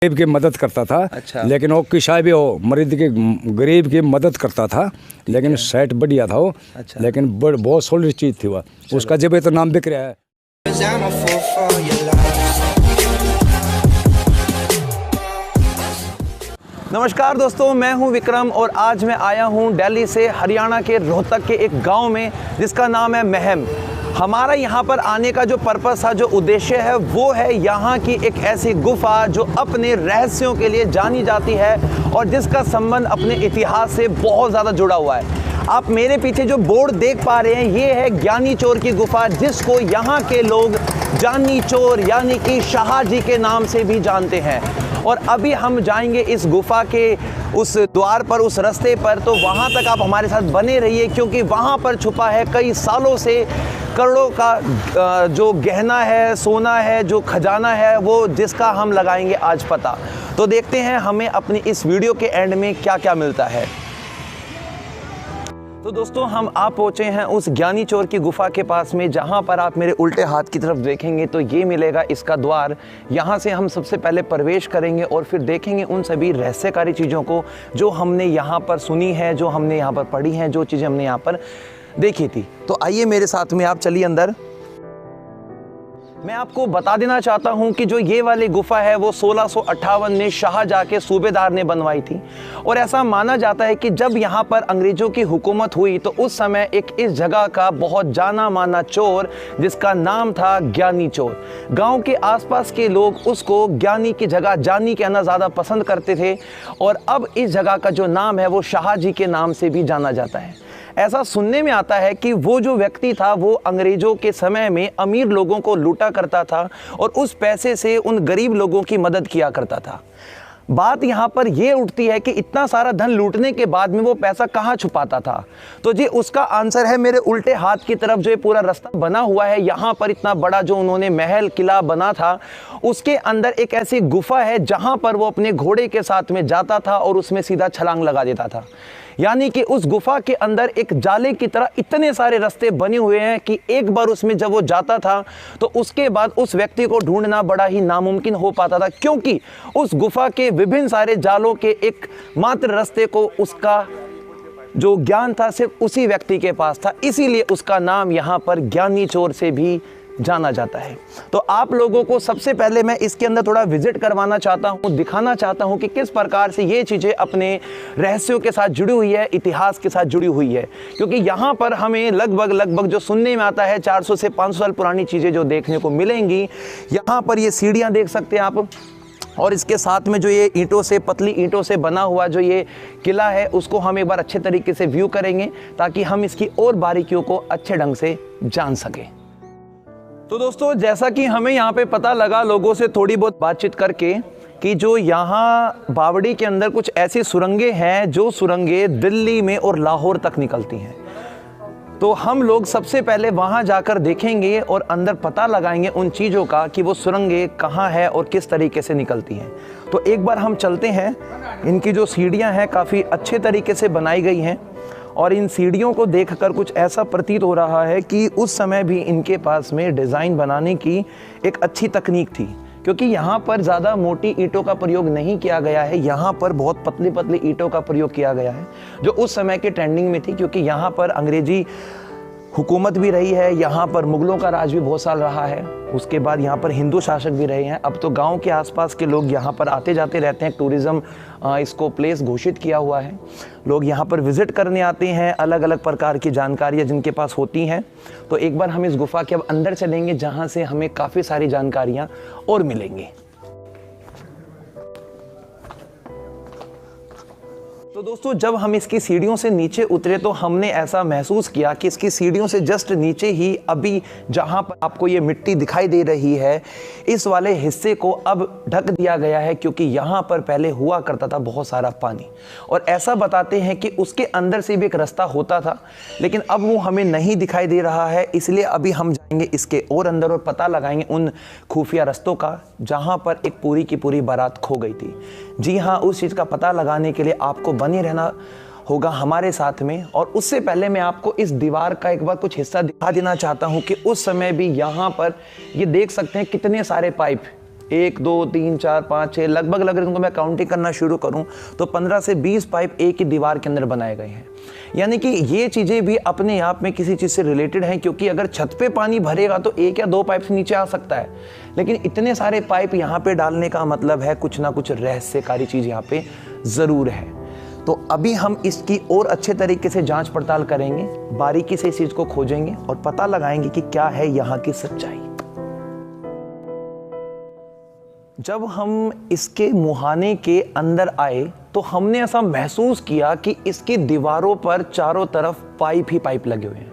गरीब की मदद करता था। अच्छा। लेकिन वो किसा भी हो, मरीज के गरीब की मदद करता था, लेकिन सेट बढ़िया था वो। अच्छा। लेकिन बहुत सॉलिड चीज़ थी वह, उसका जब तो नाम बिक रहा है। नमस्कार दोस्तों, मैं हूं विक्रम और आज मैं आया हूं दिल्ली से हरियाणा के रोहतक के एक गांव में जिसका नाम है महम। हमारा यहां पर आने का जो पर्पस था, जो उद्देश्य है, वो है यहां की एक ऐसी गुफा जो अपने रहस्यों के लिए जानी जाती है और जिसका संबंध अपने इतिहास से बहुत ज़्यादा जुड़ा हुआ है। आप मेरे पीछे जो बोर्ड देख पा रहे हैं, ये है ज्ञानी चोर की गुफा, जिसको यहाँ के लोग जानी चोर यानी कि शाह जी के नाम से भी जानते हैं। और अभी हम जाएंगे इस गुफा के उस द्वार पर, उस रास्ते पर, तो वहाँ तक आप हमारे साथ बने रहिए, क्योंकि वहाँ पर छुपा है कई सालों से करोड़ों का जो गहना है, सोना है, जो खजाना है, वो जिसका हम लगाएंगे आज पता। तो देखते हैं हमें अपनी इस वीडियो के एंड में क्या क्या मिलता है। तो दोस्तों, हम आ पहुँचे हैं उस ज्ञानी चोर की गुफा के पास में, जहाँ पर आप मेरे उल्टे हाथ की तरफ देखेंगे तो ये मिलेगा इसका द्वार। यहाँ से हम सबसे पहले प्रवेश करेंगे और फिर देखेंगे उन सभी रहस्यकारी चीज़ों को जो हमने यहाँ पर सुनी है, जो हमने यहाँ पर पढ़ी हैं, जो चीज़ें हमने यहाँ पर देखी थी। तो आइए मेरे साथ में, आप चलिए अंदर। मैं आपको बता देना चाहता हूं कि जो ये वाली गुफा है वो 1658 में शाहजहां के सूबेदार ने बनवाई थी। और ऐसा माना जाता है कि जब यहाँ पर अंग्रेज़ों की हुकूमत हुई तो उस समय एक इस जगह का बहुत जाना माना चोर, जिसका नाम था ज्ञानी चोर, गांव के आसपास के लोग उसको ज्ञानी की जगह जानी कहना ज़्यादा पसंद करते थे। और अब इस जगह का जो नाम है वो शाह जी के नाम से भी जाना जाता है। ऐसा सुनने में आता है कि वो जो व्यक्ति था वो अंग्रेज़ों के समय में अमीर लोगों को लूटा करता था और उस पैसे से उन गरीब लोगों की मदद किया करता था। बात यहाँ पर ये उठती है कि इतना सारा धन लूटने के बाद में वो पैसा कहाँ छुपाता था। तो जी उसका आंसर है मेरे उल्टे हाथ की तरफ, जो ये पूरा रास्ता बना हुआ है, यहाँ पर इतना बड़ा जो उन्होंने महल किला बना था, उसके अंदर एक ऐसी गुफा है जहाँ पर वो अपने घोड़े के साथ में जाता था और उसमें सीधा छलांग लगा देता था। यानी कि उस गुफा के अंदर एक जाले की तरह इतने सारे रास्ते बने हुए हैं कि एक बार उसमें जब वो जाता था तो उसके बाद उस व्यक्ति को ढूंढना बड़ा ही नामुमकिन हो पाता था, क्योंकि उस गुफा के विभिन्न सारे जालों के एक मात्र रास्ते को उसका जो ज्ञान था सिर्फ उसी व्यक्ति के पास था। इसीलिए उसका नाम यहाँ पर ज्ञानी चोर से भी जाना जाता है। तो आप लोगों को सबसे पहले मैं इसके अंदर थोड़ा विजिट करवाना चाहता हूँ, दिखाना चाहता हूँ कि किस प्रकार से ये चीज़ें अपने रहस्यों के साथ जुड़ी हुई है, इतिहास के साथ जुड़ी हुई है। क्योंकि यहाँ पर हमें लगभग जो सुनने में आता है 400 से 500 साल पुरानी चीज़ें जो देखने को मिलेंगी। यहाँ पर ये सीढ़ियाँ देख सकते हैं आप, और इसके साथ में जो ये ईंटों से, पतली ईंटों से बना हुआ जो ये किला है, उसको हम एक बार अच्छे तरीके से व्यू करेंगे ताकि हम इसकी और बारीकियों को अच्छे ढंग से जान सकें। तो दोस्तों, जैसा कि हमें यहाँ पे पता लगा लोगों से थोड़ी बहुत बातचीत करके कि जो यहाँ बावड़ी के अंदर कुछ ऐसी सुरंगें हैं जो सुरंगें दिल्ली में और लाहौर तक निकलती हैं। तो हम लोग सबसे पहले वहाँ जाकर देखेंगे और अंदर पता लगाएंगे उन चीज़ों का कि वो सुरंगें कहाँ है और किस तरीके से निकलती हैं। तो एक बार हम चलते हैं। इनकी जो सीढ़ियाँ हैं काफ़ी अच्छे तरीके से बनाई गई हैं और इन सीढ़ियों को देखकर कुछ ऐसा प्रतीत हो रहा है कि उस समय भी इनके पास में डिज़ाइन बनाने की एक अच्छी तकनीक थी, क्योंकि यहाँ पर ज़्यादा मोटी ईंटों का प्रयोग नहीं किया गया है। यहाँ पर बहुत पतली पतली ईंटों का प्रयोग किया गया है, जो उस समय के ट्रेंडिंग में थी, क्योंकि यहाँ पर अंग्रेजी हुकूमत भी रही है, यहाँ पर मुग़लों का राज भी बहुत साल रहा है, उसके बाद यहाँ पर हिंदू शासक भी रहे हैं। अब तो गांव के आसपास के लोग यहाँ पर आते जाते रहते हैं, टूरिज़्म इसको प्लेस घोषित किया हुआ है। लोग यहाँ पर विज़िट करने आते हैं, अलग अलग प्रकार की जानकारियाँ जिनके पास होती हैं। तो एक बार हम इस गुफा के अब अंदर चलेंगे, जहाँ से हमें काफ़ी सारी जानकारियाँ और मिलेंगी। तो दोस्तों, जब हम इसकी सीढ़ियों से नीचे उतरे तो हमने ऐसा महसूस किया कि इसकी सीढ़ियों से जस्ट नीचे ही अभी जहाँ पर आपको ये मिट्टी दिखाई दे रही है, इस वाले हिस्से को अब ढक दिया गया है, क्योंकि यहाँ पर पहले हुआ करता था बहुत सारा पानी। और ऐसा बताते हैं कि उसके अंदर से भी एक रास्ता होता था, लेकिन अब वो हमें नहीं दिखाई दे रहा है। इसलिए अभी हम जाएंगे इसके और अंदर और पता लगाएंगे उन खुफिया रास्तों का जहाँ पर एक पूरी की पूरी बारात खो गई थी। जी हाँ, उस चीज़ का पता लगाने के लिए आपको बने रहना होगा हमारे साथ में। और उससे पहले मैं आपको इस दीवार का एक बार कुछ हिस्सा दिखा देना चाहता हूँ कि उस समय भी यहाँ पर ये देख सकते हैं कितने सारे पाइप 1 2 3 4 5 6 लगभग अगर इनको मैं काउंटिंग करना शुरू करूं तो 15 से 20 पाइप एक ही दीवार के अंदर बनाए गए हैं। यानी कि ये चीज़ें भी अपने आप में किसी चीज़ से रिलेटेड हैं, क्योंकि अगर छत पे पानी भरेगा तो 1 या 2 पाइप से नीचे आ सकता है, लेकिन इतने सारे पाइप यहाँ पे डालने का मतलब है कुछ ना कुछ रहस्यकारी चीज़ यहाँ पे ज़रूर है। तो अभी हम इसकी और अच्छे तरीके से जांच पड़ताल करेंगे, बारीकी से इस चीज़ को खोजेंगे और पता लगाएंगे कि क्या है यहाँ की सच्चाई। जब हम इसके मुहाने के अंदर आए तो हमने ऐसा महसूस किया कि इसकी दीवारों पर चारों तरफ पाइप ही पाइप लगे हुए हैं,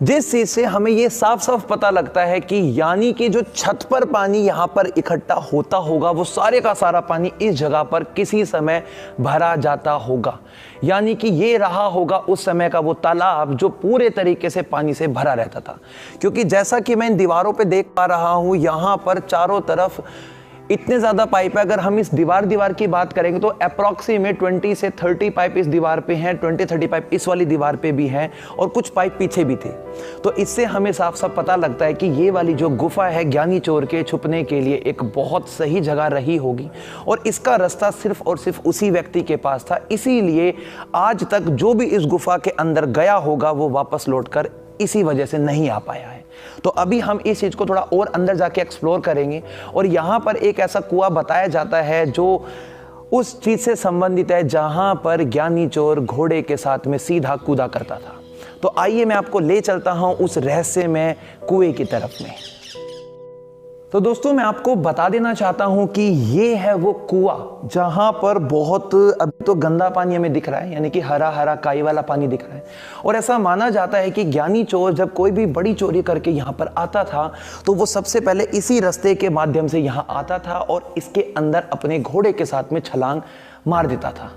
जिस चीज से हमें यह साफ साफ पता लगता है कि यानी कि जो छत पर पानी यहां पर इकट्ठा होता होगा वो सारे का सारा पानी इस जगह पर किसी समय भरा जाता होगा। यानी कि ये रहा होगा उस समय का वो तालाब जो पूरे तरीके से पानी से भरा रहता था, क्योंकि जैसा कि मैं इन दीवारों पे देख पा रहा हूं यहां पर चारों तरफ इतने ज़्यादा पाइप है। अगर हम इस दीवार की बात करेंगे तो अप्रॉक्सीमेट 20 से 30 पाइप इस दीवार पे हैं, 20-30 पाइप इस वाली दीवार पे भी हैं और कुछ पाइप पीछे भी थे। तो इससे हमें साफ साफ पता लगता है कि ये वाली जो गुफा है ज्ञानी चोर के छुपने के लिए एक बहुत सही जगह रही होगी और इसका रास्ता सिर्फ और सिर्फ उसी व्यक्ति के पास था। इसीलिए आज तक जो भी इस गुफा के अंदर गया होगा वो वापस लौटकर इसी वजह से नहीं आ पाया है। तो अभी हम इस चीज को थोड़ा और अंदर जाके एक्सप्लोर करेंगे और यहां पर एक ऐसा कुआं बताया जाता है जो उस चीज से संबंधित है जहां पर ज्ञानी चोर घोड़े के साथ में सीधा कूदा करता था। तो आइए मैं आपको ले चलता हूं उस रहस्यमय कुएं की तरफ में। तो दोस्तों मैं आपको बता देना चाहता हूं कि ये है वो कुआं जहां पर बहुत अभी तो गंदा पानी हमें दिख रहा है, यानी कि हरा हरा काई वाला पानी दिख रहा है। और ऐसा माना जाता है कि ज्ञानी चोर जब कोई भी बड़ी चोरी करके यहां पर आता था तो वो सबसे पहले इसी रास्ते के माध्यम से यहां आता था और इसके अंदर अपने घोड़े के साथ में छलांग मार देता था।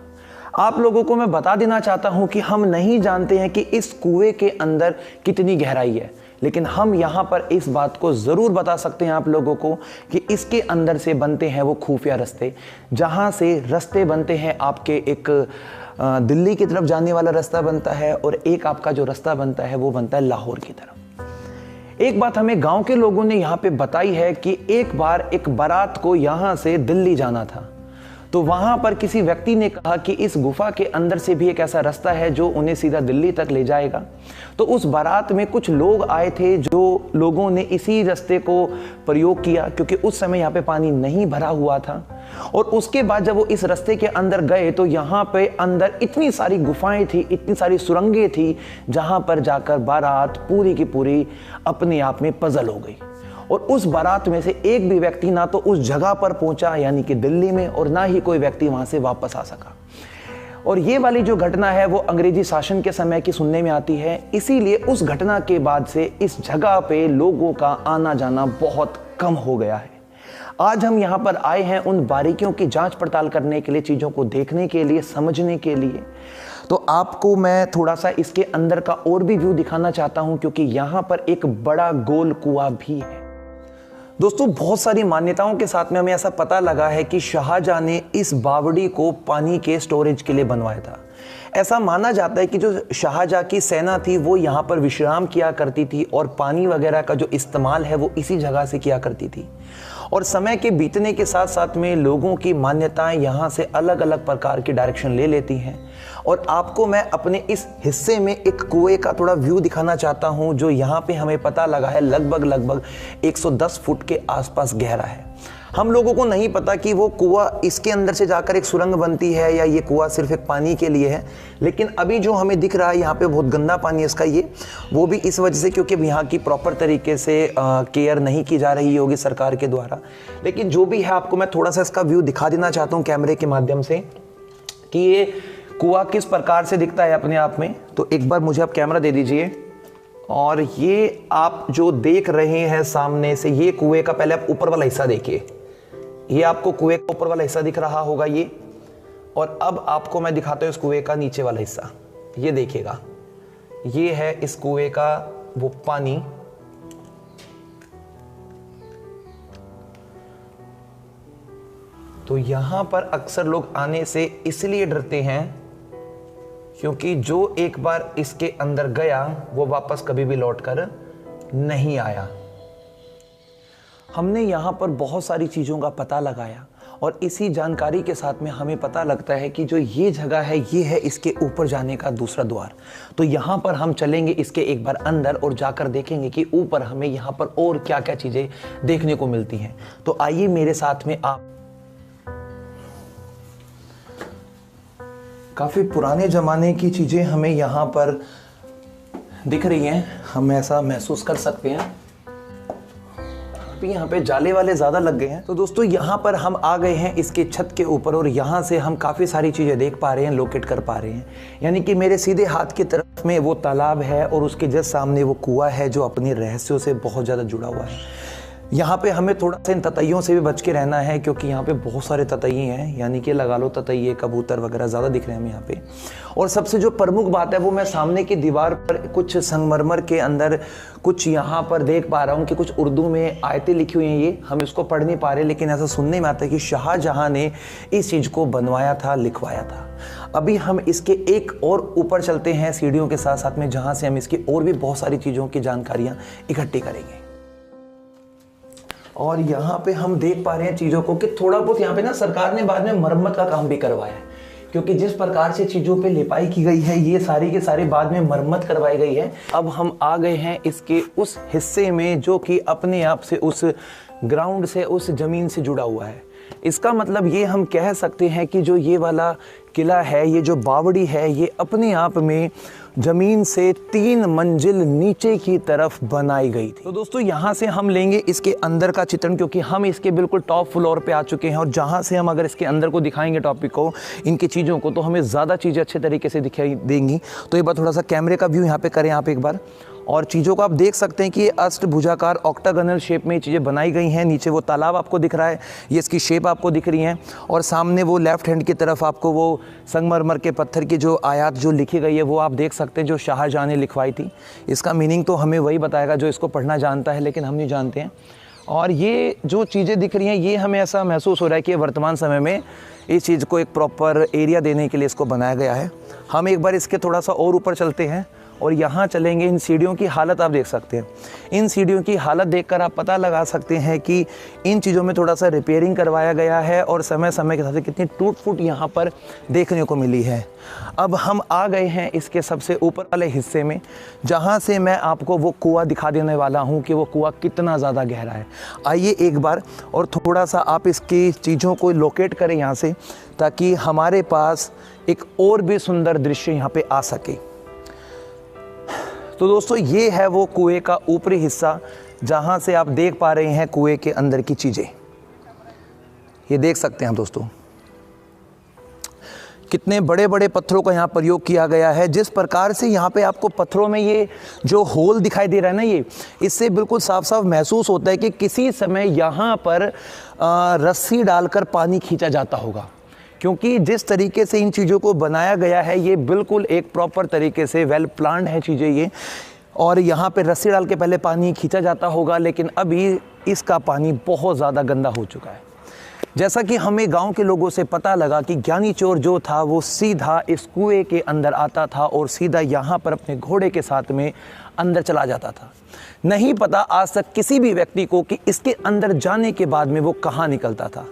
आप लोगों को मैं बता देना चाहता हूं कि हम नहीं जानते हैं कि इस कुएं के अंदर कितनी गहराई है, लेकिन हम यहाँ पर इस बात को ज़रूर बता सकते हैं आप लोगों को कि इसके अंदर से बनते हैं वो खुफिया रास्ते, जहाँ से रास्ते बनते हैं आपके एक दिल्ली की तरफ जाने वाला रास्ता बनता है और एक आपका जो रास्ता बनता है वो बनता है लाहौर की तरफ। एक बात हमें गांव के लोगों ने यहाँ पे बताई है कि एक बार एक बारात को यहाँ से दिल्ली जाना था, तो वहां पर किसी व्यक्ति ने कहा कि इस गुफा के अंदर से भी एक ऐसा रास्ता है जो उन्हें सीधा दिल्ली तक ले जाएगा। तो उस बारात में कुछ लोग आए थे जो लोगों ने इसी रास्ते को प्रयोग किया, क्योंकि उस समय यहाँ पे पानी नहीं भरा हुआ था। और उसके बाद जब वो इस रास्ते के अंदर गए तो यहाँ पे अंदर इतनी सारी गुफाएं थी, इतनी सारी सुरंगें थी, जहां पर जाकर बारात पूरी की पूरी अपने आप में पजल हो गई। और उस बारात में से एक भी व्यक्ति ना तो उस जगह पर पहुंचा यानी कि दिल्ली में, और ना ही कोई व्यक्ति वहां से वापस आ सका। और ये वाली जो घटना है वो अंग्रेजी शासन के समय की सुनने में आती है, इसीलिए उस घटना के बाद से इस जगह पे लोगों का आना जाना बहुत कम हो गया है। आज हम यहाँ पर आए हैं उन बारीकियों की जांच पड़ताल करने के लिए, चीज़ों को देखने के लिए, समझने के लिए। तो आपको मैं थोड़ा सा इसके अंदर का और भी व्यू दिखाना चाहता हूँ, क्योंकि यहाँ पर एक बड़ा गोल कुआं भी है। दोस्तों बहुत सारी मान्यताओं के साथ में हमें ऐसा पता लगा है कि शाहजहां ने इस बावड़ी को पानी के स्टोरेज के लिए बनवाया था। ऐसा माना जाता है कि जो शाहजहां की सेना थी वो यहाँ पर विश्राम किया करती थी और पानी वगैरह का जो इस्तेमाल है वो इसी जगह से किया करती थी। और समय के बीतने के साथ साथ में लोगों की मान्यताएं यहाँ से अलग अलग प्रकार की डायरेक्शन ले लेती हैं। और आपको मैं अपने इस हिस्से में एक कुएं का थोड़ा व्यू दिखाना चाहता हूँ, जो यहाँ पे हमें पता लगा है लगभग 110 फुट के आसपास गहरा है। हम लोगों को नहीं पता कि वो कुआं इसके अंदर से जाकर एक सुरंग बनती है या ये कुआं सिर्फ एक पानी के लिए है, लेकिन अभी जो हमें दिख रहा है यहाँ पे बहुत गंदा पानी है इसका, ये वो भी इस वजह से क्योंकि यहाँ की प्रॉपर तरीके से केयर नहीं की जा रही होगी सरकार के द्वारा। लेकिन जो भी है आपको मैं थोड़ा सा इसका व्यू दिखा देना चाहता हूँ कैमरे के माध्यम से कि ये कुआं किस प्रकार से दिखता है अपने आप में। तो एक बार मुझे आप कैमरा दे दीजिए, और ये आप जो देख रहे हैं सामने से, ये कुएं का पहले आप ऊपर वाला हिस्सा देखिए, ये आपको कुएं का ऊपर वाला हिस्सा दिख रहा होगा ये। और अब आपको मैं दिखाता हूं इस कुएं का नीचे वाला हिस्सा, ये देखिएगा, ये है इस कुएं का वो पानी। तो यहां पर अक्सर लोग आने से इसलिए डरते हैं क्योंकि जो एक बार इसके अंदर गया वो वापस कभी भी लौटकर नहीं आया। हमने यहाँ पर बहुत सारी चीज़ों का पता लगाया और इसी जानकारी के साथ में हमें पता लगता है कि जो ये जगह है ये है इसके ऊपर जाने का दूसरा द्वार। तो यहाँ पर हम चलेंगे इसके एक बार अंदर और जाकर देखेंगे कि ऊपर हमें यहाँ पर और क्या क्या चीज़ें देखने को मिलती हैं। तो आइए मेरे साथ में आप। काफ़ी पुराने ज़माने की चीज़ें हमें यहाँ पर दिख रही हैं, हम ऐसा महसूस कर सकते हैं। यहाँ पे जाले वाले ज़्यादा लग गए हैं। तो दोस्तों यहाँ पर हम आ गए हैं इसके छत के ऊपर और यहाँ से हम काफ़ी सारी चीज़ें देख पा रहे हैं, लोकेट कर पा रहे हैं। यानी कि मेरे सीधे हाथ की तरफ में वो तालाब है और उसके जस्ट सामने वो कुआं है जो अपने रहस्यों से बहुत ज़्यादा जुड़ा हुआ है। यहाँ पे हमें थोड़ा सा इन ततैयों से भी बच के रहना है क्योंकि यहाँ पे बहुत सारे ततैये हैं, यानी कि लगा लो ततैये, कबूतर वगैरह ज़्यादा दिख रहे हैं हमें यहाँ पे। और सबसे जो प्रमुख बात है वो मैं सामने की दीवार पर कुछ संगमरमर के अंदर कुछ यहाँ पर देख पा रहा हूँ कि कुछ उर्दू में आयतें लिखी हुई हैं। ये हम इसको पढ़ नहीं पा रहे, लेकिन ऐसा सुनने में आता है कि शाहजहाँ ने इस चीज़ को बनवाया था, लिखवाया था। अभी हम इसके एक और ऊपर चलते हैं सीढ़ियों के साथ साथ में, जहाँ से हम इसकी और भी बहुत सारी चीज़ों की जानकारियाँ इकट्ठी करेंगे। और यहाँ पे हम देख पा रहे हैं चीज़ों को कि थोड़ा बहुत यहाँ पे ना सरकार ने बाद में मरम्मत का काम भी करवाया है, क्योंकि जिस प्रकार से चीज़ों पे लिपाई की गई है ये सारी के सारी बाद में मरम्मत करवाई गई है। अब हम आ गए हैं इसके उस हिस्से में जो कि अपने आप से उस ग्राउंड से, उस ज़मीन से जुड़ा हुआ है। इसका मतलब ये हम कह सकते हैं कि जो ये वाला किला है, ये जो बावड़ी है, ये अपने आप में ज़मीन से 3 मंजिल नीचे की तरफ बनाई गई थी। तो दोस्तों यहाँ से हम लेंगे इसके अंदर का चित्रण, क्योंकि हम इसके बिल्कुल टॉप फ्लोर पे आ चुके हैं और जहाँ से हम अगर इसके अंदर को दिखाएंगे टॉपिक को, इनकी चीज़ों को, तो हमें ज़्यादा चीज़ें अच्छे तरीके से दिखाई देंगी। तो एक बार थोड़ा सा कैमरे का व्यू यहाँ पे करें आप एक बार, और चीज़ों को आप देख सकते हैं कि ये अष्टभुजाकार ऑक्टागोनल शेप में ये चीज़ें बनाई गई हैं। नीचे वो तालाब आपको दिख रहा है, ये इसकी शेप आपको दिख रही हैं, और सामने वो लेफ्ट हैंड की तरफ आपको वो संगमरमर के पत्थर की जो आयात जो लिखी गई है वो आप देख सकते हैं, जो शाहजहाँ ने लिखवाई थी। इसका मीनिंग तो हमें वही बताएगा जो इसको पढ़ना जानता है, लेकिन हम नहीं जानते हैं। और ये जो चीज़ें दिख रही हैं ये हमें ऐसा महसूस हो रहा है कि वर्तमान समय में इस चीज़ को एक प्रॉपर एरिया देने के लिए इसको बनाया गया है। हम एक बार इसके थोड़ा सा और ऊपर चलते हैं और यहाँ चलेंगे। इन सीढ़ियों की हालत आप देख सकते हैं। इन सीढ़ियों की हालत देखकर आप पता लगा सकते हैं कि इन चीज़ों में थोड़ा सा रिपेयरिंग करवाया गया है और समय समय के साथ कितनी टूट फूट यहाँ पर देखने को मिली है। अब हम आ गए हैं इसके सबसे ऊपर वाले हिस्से में, जहाँ से मैं आपको वो कुआं दिखा देने वाला हूँ कि वो कुआं कितना ज़्यादा गहरा है। आइए एक बार और थोड़ा सा आप इसकी चीज़ों को लोकेट करें यहाँ से, ताकि हमारे पास एक और भी सुंदर दृश्य यहाँ पे आ सके। तो दोस्तों ये है वो कुएं का ऊपरी हिस्सा, जहाँ से आप देख पा रहे हैं कुएं के अंदर की चीज़ें। ये देख सकते हैं दोस्तों कितने बड़े बड़े पत्थरों का यहाँ प्रयोग किया गया है। जिस प्रकार से यहाँ पे आपको पत्थरों में ये जो होल दिखाई दे रहा है ना, ये इससे बिल्कुल साफ साफ महसूस होता है कि किसी समय यहाँ पर रस्सी डालकर पानी खींचा जाता होगा, क्योंकि जिस तरीके से इन चीज़ों को बनाया गया है ये बिल्कुल एक प्रॉपर तरीके से वेल प्लान्ड है चीज़ें ये। और यहाँ पे रस्सी डाल के पहले पानी खींचा जाता होगा, लेकिन अभी इसका पानी बहुत ज़्यादा गंदा हो चुका है। जैसा कि हमें गांव के लोगों से पता लगा कि ज्ञानी चोर जो था वो सीधा इस कुएं के अंदर आता था और सीधा यहाँ पर अपने घोड़े के साथ में अंदर चला जाता था। नहीं पता आज तक किसी भी व्यक्ति को कि इसके अंदर जाने के बाद में वो कहाँ निकलता था,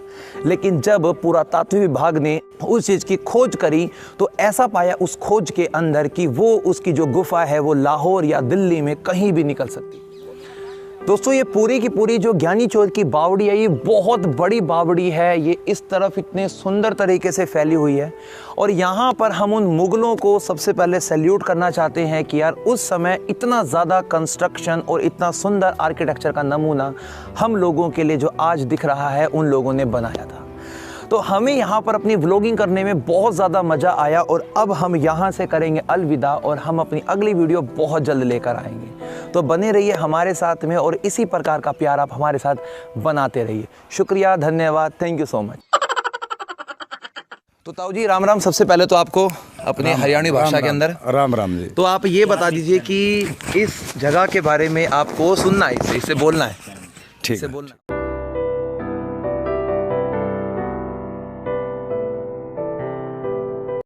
लेकिन जब पुरातात्विक विभाग ने उस चीज़ की खोज करी तो ऐसा पाया उस खोज के अंदर कि वो उसकी जो गुफा है वो लाहौर या दिल्ली में कहीं भी निकल सकती। दोस्तों ये पूरी की पूरी जो ज्ञानी चोर की बावड़ी है ये बहुत बड़ी बावड़ी है। ये इस तरफ इतने सुंदर तरीके से फैली हुई है और यहाँ पर हम उन मुगलों को सबसे पहले सैल्यूट करना चाहते हैं कि यार उस समय इतना ज़्यादा कंस्ट्रक्शन और इतना सुंदर आर्किटेक्चर का नमूना हम लोगों के लिए जो आज दिख रहा है उन लोगों ने बनाया था। तो हमें यहाँ पर अपनी व्लॉगिंग करने में बहुत ज़्यादा मज़ा आया और अब हम यहाँ से करेंगे अलविदा और हम अपनी अगली वीडियो बहुत जल्द लेकर आएंगे। तो बने रहिए हमारे साथ में और इसी प्रकार का प्यार आप हमारे साथ बनाते रहिए। शुक्रिया, धन्यवाद, थैंक यू सो मच। तो ताऊ जी राम राम। सबसे पहले तो आपको अपने हरियाणवी भाषा के अंदर राम राम जी। तो आप ये बता दीजिए कि इस जगह के बारे में आपको सुनना है, इससे बोलना है, ठीक इससे है। बोलना है।